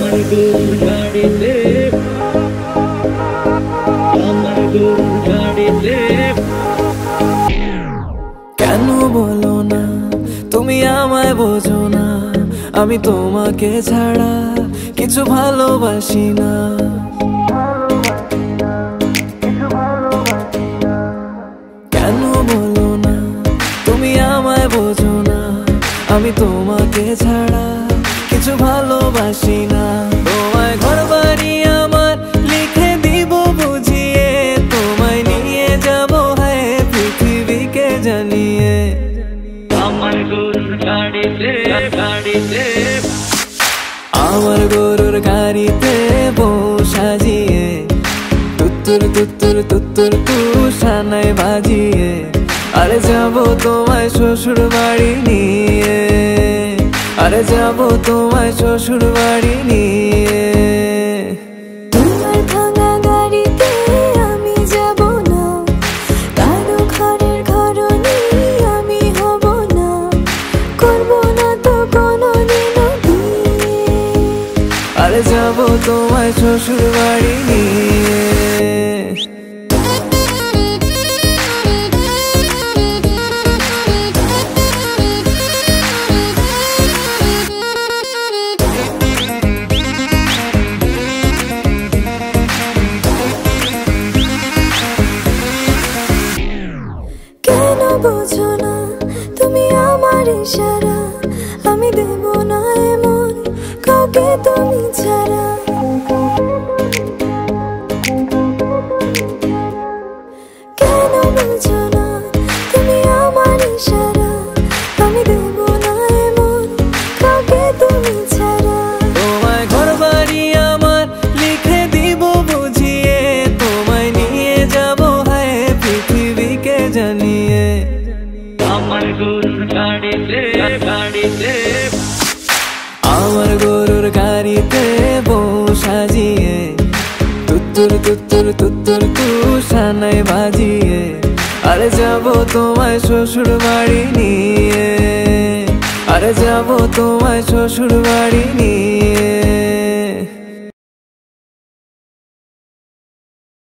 আমার গরুর গাড়িতে, আমার গরুর গাড়িতে। কেন বলো না তুমি আমায় বোঝো না, আমি তোমাকে ছাড়া কিছু ভালোবাসি না। কেন বলো না তুমি আমায় বোঝো না, আমি তোমাকে ছাড়া কিছু ভালোবাসি না। তোমায় ঘর বাড়ি আমার লিখে দিব বুঝিয়ে, তোমায় নিয়ে যাব হ্যাঁ পৃথিবীকে জানিয়ে। আমার গরুর গাড়িতে, গাড়িতে, আমার গরুর গাড়িতে বউ সাজিয়ে, তুত্তুর তুত্তুর তুত্তুর তু সানাই বাজিয়ে, আরে যাবো তোমায় শ্বশুর বাড়ি নিয়ে, আরে যাবো তোমায় শ্বশুর বাড়ি নিয়ে। তোমার ভাঙা গাড়িতে আমি যাব না, কারো ঘরের ঘরনি আমি হব না, করব না তো কোনোদিনও বিয়ে। আরে যাবো তোমায় শ্বশুর বাড়ি নিয়ে। কেন বোঝো না তুমি আমার ইশারা, আমি দেব না এমন কাউকে তুমি ছাড়া। কেন বোঝো না তুমি আমার ইশারা, আমি দেব না এমন কাউকে তুমি ছাড়া। তোমায় ঘর বাড়ি আমার লিখে দিব বুঝিয়ে, তোমায় নিয়ে যাব হ্যাঁ পৃথিবীকে জানিয়ে। আমার গরুর গাড়িতে, গাড়িতে, আমার গরুর গাড়িতে বউ সাজিয়ে, তুত্তুর তুত্তুর তুত্তুর তু সানাই বাজিয়ে, আরে যাবো তোমায় শ্বশুর বাড়ি নিয়ে, আরে যাবো তোমায় শ্বশুর বাড়ি নিয়ে।